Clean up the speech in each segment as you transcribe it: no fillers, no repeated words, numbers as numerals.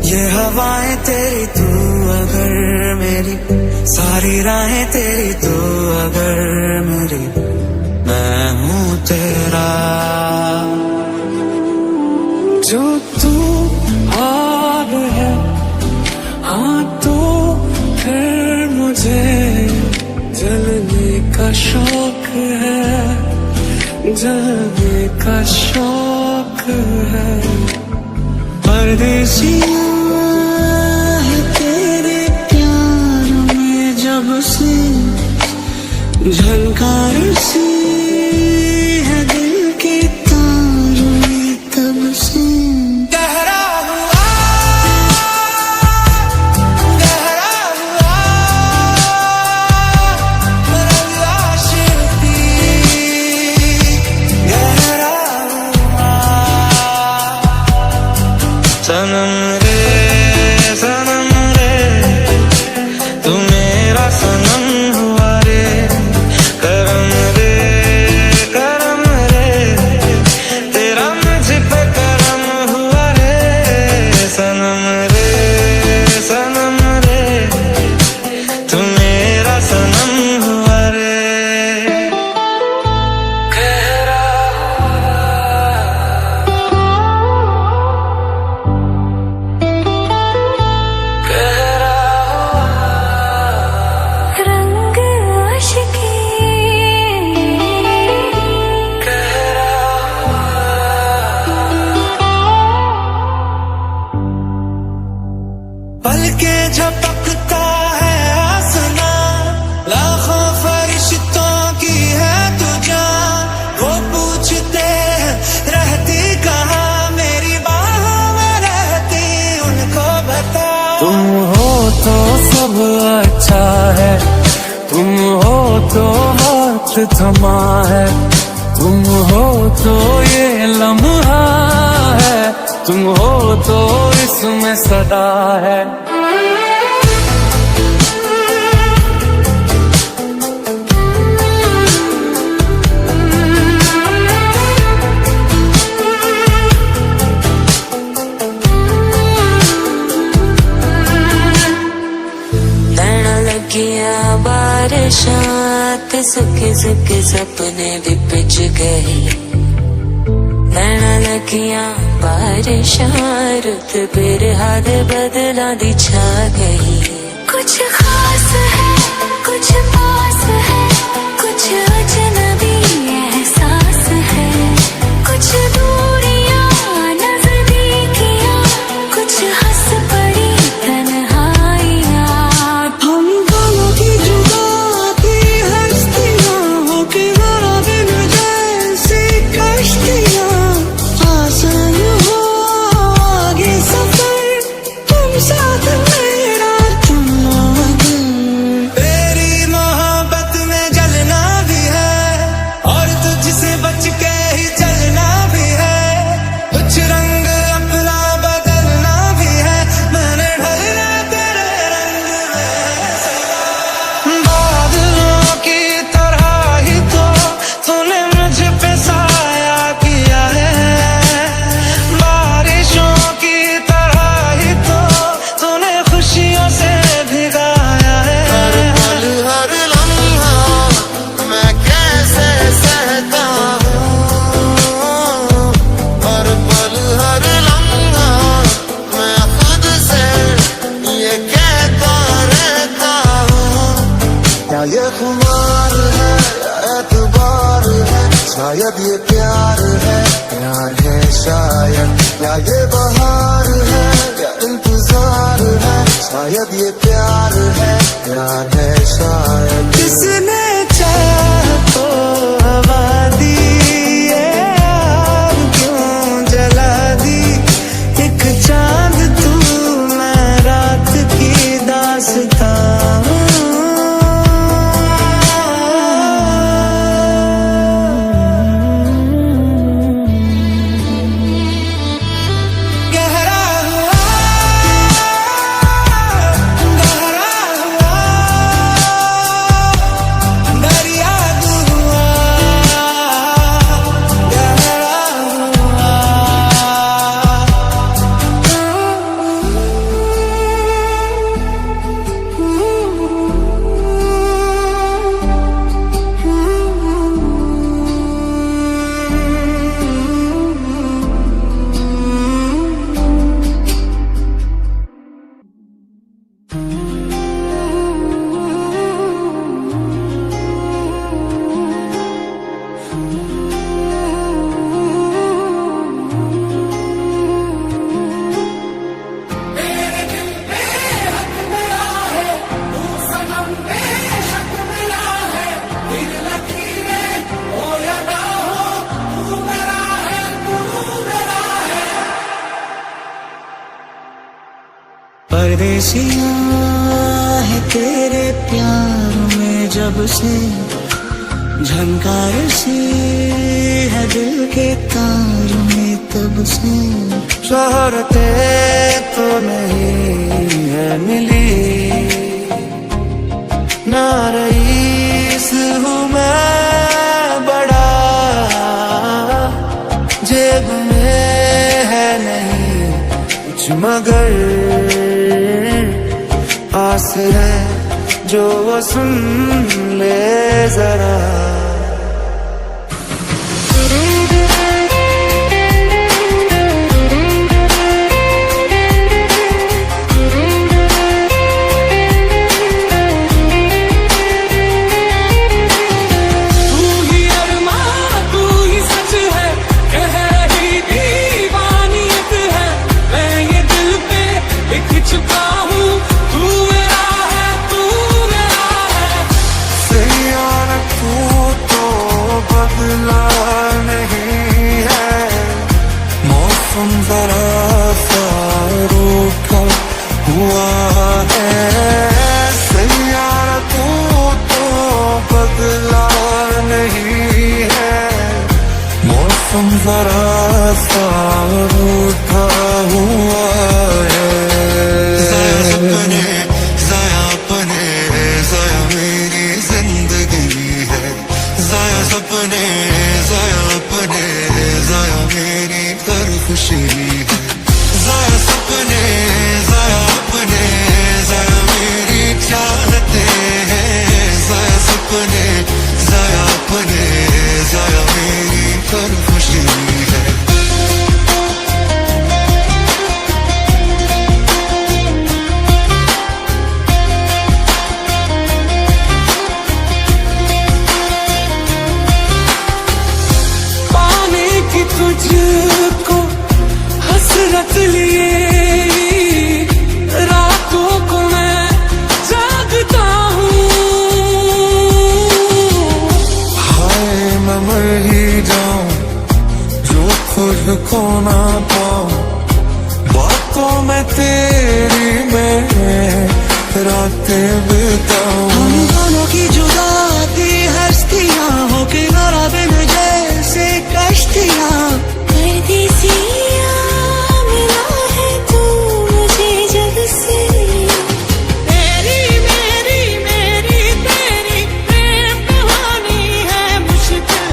ये हवाएं तेरी, तू अगर मेरी, सारी राहें तेरी, तू अगर मेरी, मैं हूँ तेरा। जो तू आग है, हाँ तो फिर मुझे जलने का शौक है, जलने का शौक है। परदेसिया है तेरे प्यार में जब से, झनकार सी है दिल के तार में तब से। गहरा हुआ, गहरा हुआ मेरा आशिकी, गहरा हुआ। सनम रे सनम रे, तू मेरा सनम हुआ रे। करम रे करम रे, तेरा मुझ पे करम हुआ रे। सनम रे सनम रे, तू मेरा सनम हुआ रे। पल के झपकता है आसमां, लाखों फरिश्तों की है तू जान। वो पूछते हैं रहती कहाँ, मेरी बाहों में रहती उनको बता। तुम हो तो सब अच्छा है, तुम हो तो हाथ थमा है, तुम हो तो ये लम्हा है, तुम हो तो इसमें सदा है। नैना लगिया बारिशात, सुखे सुखे सपने भी पिच गए। नैना लगिया बारिशां, रुत फिर हाथ बदला दी छा गई। कुछ खास है, कुछ पास है, कुछ अजनबी एहसास है। कुछ दूरियां नजदीकियां, कुछ हंस पड़ी तन्हाइयां। हम दोनों की जुदा थी हस्तियां, होके जरा बिन जैसी कश्तियां। साथ मेरा चुनो तेरी मोहब्बत में जलना भी है, और तुझसे बच के ही चलना भी है। कुछ रंग अपना बदलना भी है, मैंने ढलना तेरे रंग में। बादलों की तरह ही तो तूने मुझ पे साया किया है, बारिशों की खुशियों से भिगाया है। हर पल हर लम्हा मैं कैसे सहता हूँ, हर पल हर लम्हा मैं खुद से ये कहता रहता हूँ। क्या ये खुमार है या एतबार है, शायद ये प्यार है शायद, या ये बहार है या इंतजार है, शायद ये प्यार है शायद। किसने चाहा तो हवा दी, ये आग क्यों जला दी। एक चांद तू, मैं रात की दास्तां हूँ। परदेसिया है तेरे प्यार में जब से, झनकार सी है दिल के तार में तब से। शोहरतें तो नहीं है मिली, ना रईस हूँ मैं बड़ा, जेब में है नहीं कुछ मगर आस है जो वो सुन ले जरा। जरा सा रूठा हुआ है सैयारा, तू तो बदला नहीं है, मौसम जरा सा रूठा हुआ है। ज़ाया सपने ज़ाया अपने ज़ाया मेरी जिंदगी है, ज़ाया सपने ज़ाया अपने ज़ाया मेरी हर खुशी है, ज़ाया सपने ज़ाया अपने ज़ाया मेरी चाहते हैं, ज़ाया सपने ज़ाया अपने ज़ाया मेरी हर खुशी है। पाने की तुझको हसरत लिए रातों को मैं जागता हूँ, हाय मैं मर ही जाऊं जो खुद को ना पाऊं, बातों में तेरी मैं रातें बिताऊं। हम दोनों की जुदाई हस्तियाँ हो किनारा बिन जैसे कश्तियाँ। परदेसिया मिला है तू मुझे जब से, तेरी मेरी मेरी तेरी प्रेम कहानी है मुश्किल,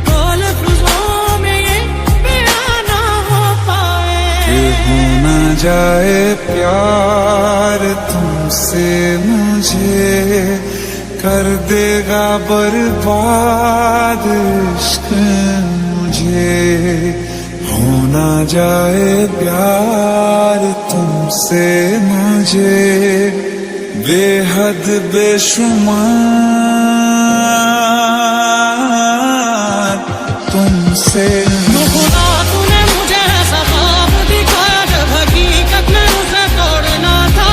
दो लफ्जों में ये बयां ना हो पाए। ये हो ना जाए प्यार तुमसे मुझे, कर देगा बर्बाद इश्क मुझे। हो ना जाए प्यार तुमसे मुझे, बेहद बेशुमार तुमसे। खुदा तूने मुझे ऐसा ख्वाब दिखाया जब हकीकत में उसे तोड़ना था।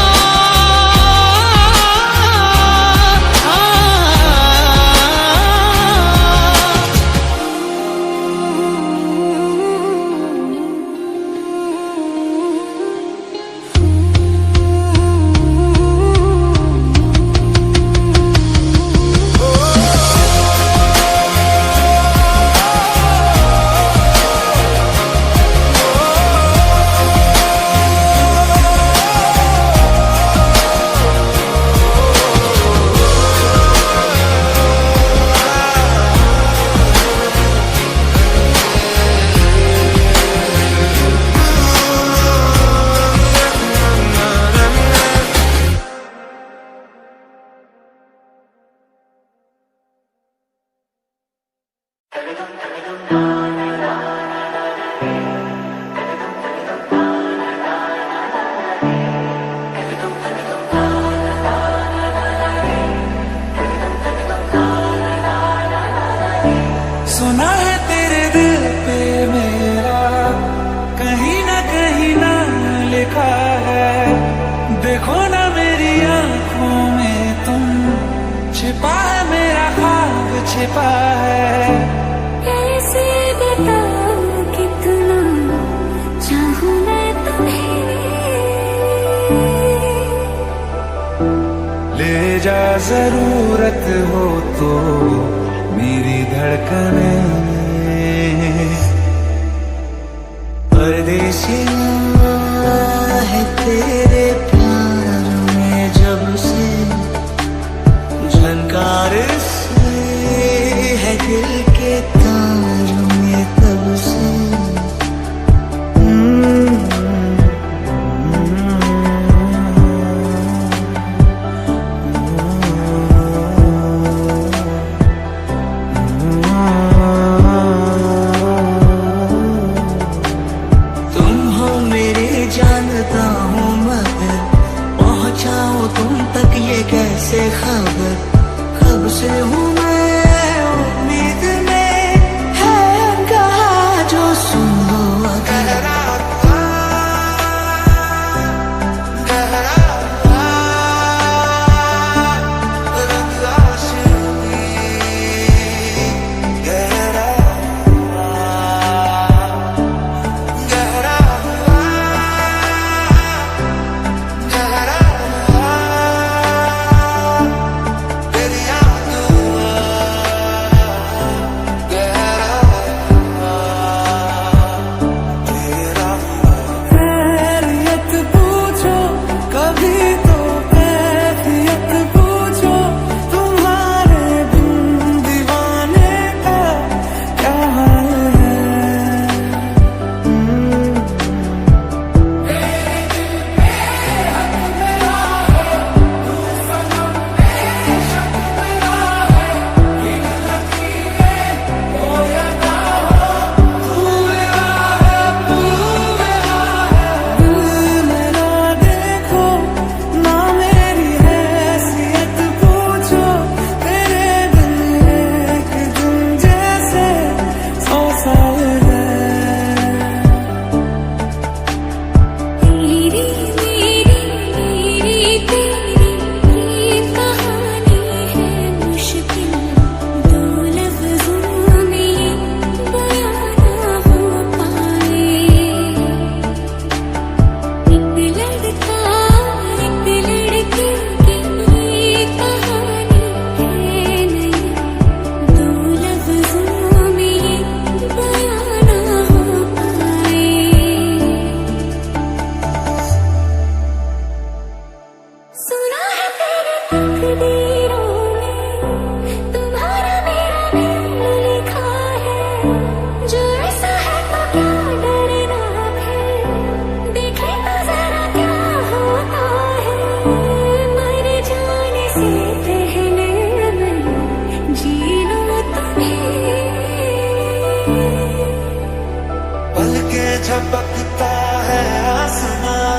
जरूरत हो तो मेरी धड़कने परदेसिया है तेरे प्यार में जब से झनकार से है दिल के तार में तब से जानता हूँ मगर पहुँचाओ तुम तक ये कैसे खबर कब से हूँ मैं उम्मीद में है कहा जो सुन लो अगर झपकता है आसमां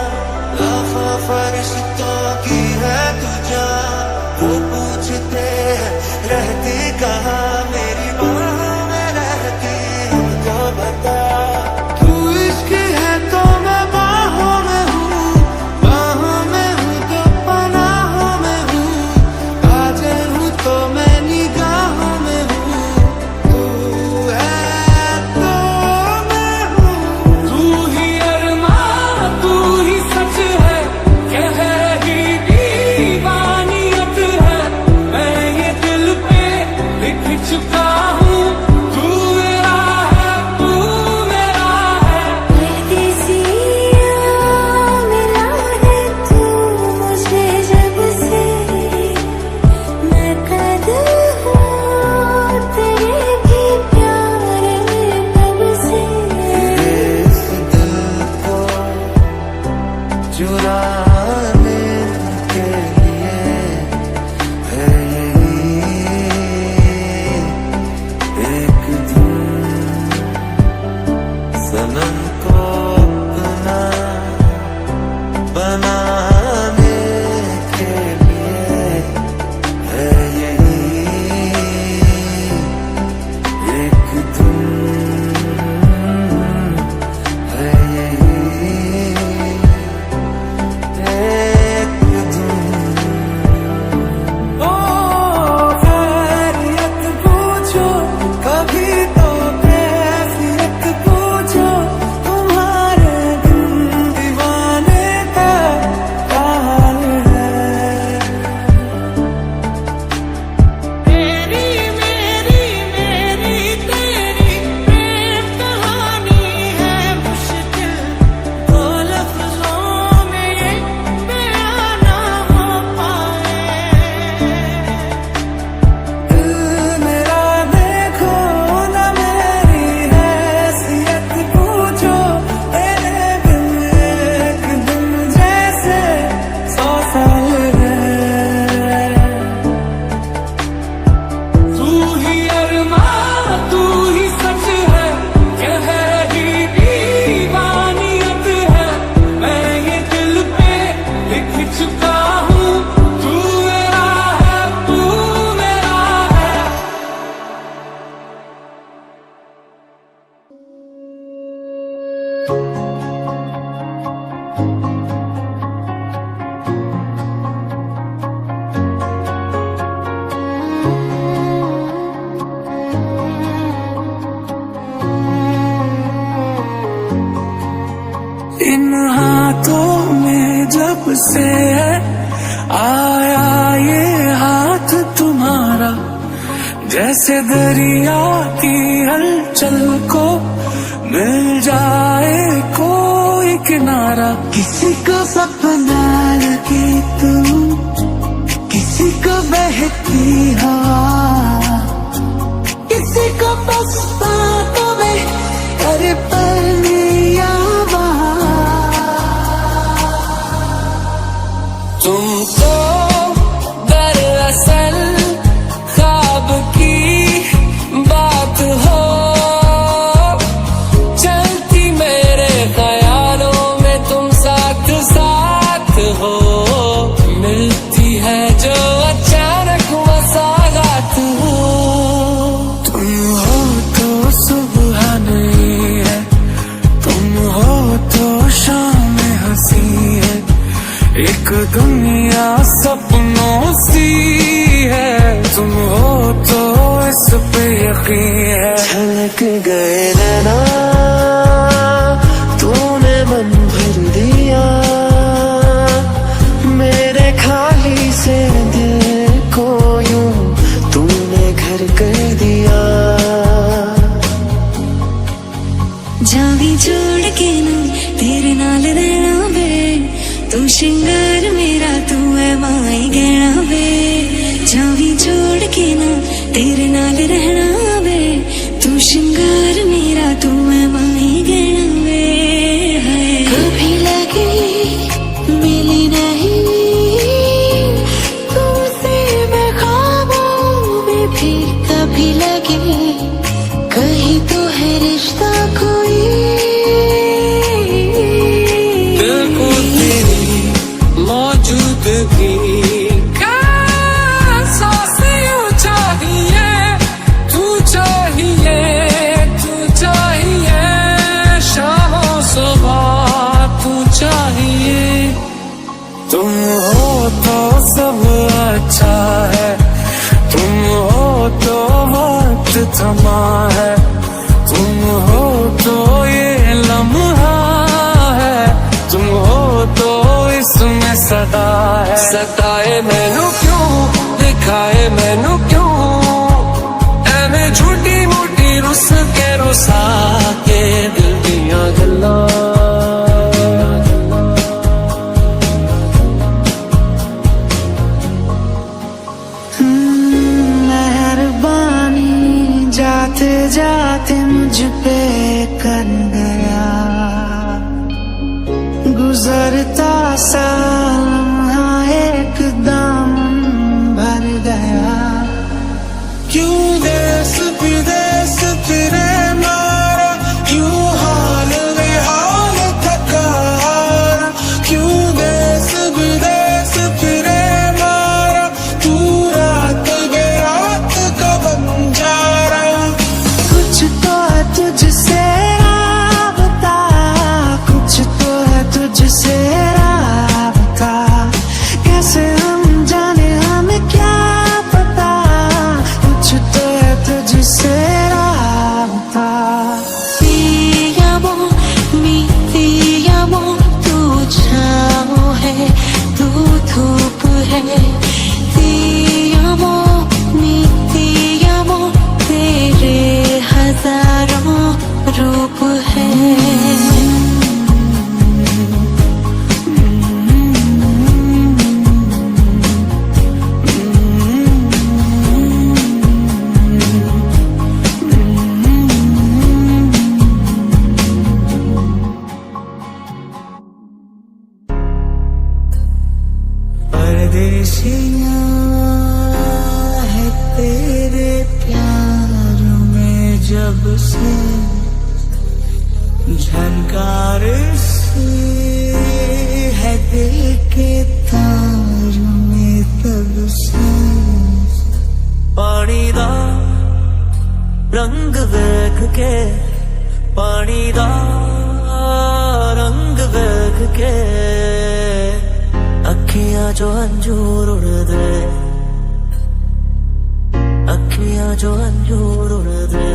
लाखों फरिश्तों की है तुझा वो पूछते हैं रहती कहाँ मेरी बाहों में रहती हमको बता तू इश्क है तो मैं बाहों में हूँ तो पनाहों में हूँ काजल हूँ तो मैं निगाहों में हूँ तू है चुराने के लिए है एक धुन सनम को अपना बनाने के लिए है एक धुन है इन हाथों में जब से आया ये हाथ तुम्हारा, जैसे दरिया की हलचल को मिल जाए कोई किनारा। किसी को सपना लगे तुम, किसी को बहती हवा, किसी को बस बातों में करे पनिया। तुम तो दरअसल ख्वाब की बात हो, चलती मेरे ख्यालों में तुम साथ साथ हो। मिलती है जो अचानक मसालात हो। तुम हो तो सुबह नहीं है, तुम हो तो शाम हंसी है। एक दुनिया सपनों सी है, तुम हो तो इस पे यकीन है। छलक गए नैना, तूने मन भर दिया मेरे खाली से दिल को, यूं तूने घर कर दिया। जावी जोड़ के ना तेरे नाल रहना वे, तू श्रृंगार मेरा तू है माई गहना वे। जावी जोड़ के ना तेरे नाल रहना वे, तू श्रृंगार मेरा तू है माई गहना वे। कभी लगे मिली नहीं तुमसे मैं ख्वाबों में भी, कभी लगे कहीं तो है रिश्ता कोई। दिल को तेरी मौजूदगी का एहसास यूं चाहिए, तू चाहिए, तू चाहिए। शामों सुबह तू चाहिए। तुम हो तो सब अच्छा है, तुम हो तो वक्त थमा है, तुम हो तो ये लम्हा है, तुम हो तो इसमें सदा है। सताए मैनू क्यों, दिखाए मैनू क्यों, एवें झूठी मूठी रुस के रुसा के दिल दियां गल्लां। मेहरबानी जाते जाते मुझ पे कर गया, गुजरता सा लम्हा एकदम भर गया। क्यों देश विदेश फिरे मारा, क्यों हाल बेहाल थकारा, क्यों देश विदेश फिरे मारा, तू रात बेरात का बंजारा। कुछ तो है तुझसे राबता, कुछ तो है तुझसे राबता, कैसे हम जाने हमें क्या पता। कुछ तो है तुझसे राबता। Ti amo, ti amo, तू छाँव है, तू धूप है। Ti amo, ti amo, तेरे हजारों रूप है। परदेसियाँ है तेरे प्यार में जब से, झनकार से है दिल के तार में तब से। पानी दा रंग वेख के, पानी दा रंग वेख के, अखियां जो अंजूर उड़ दे, अखियां जो अंजूर उड़ दे।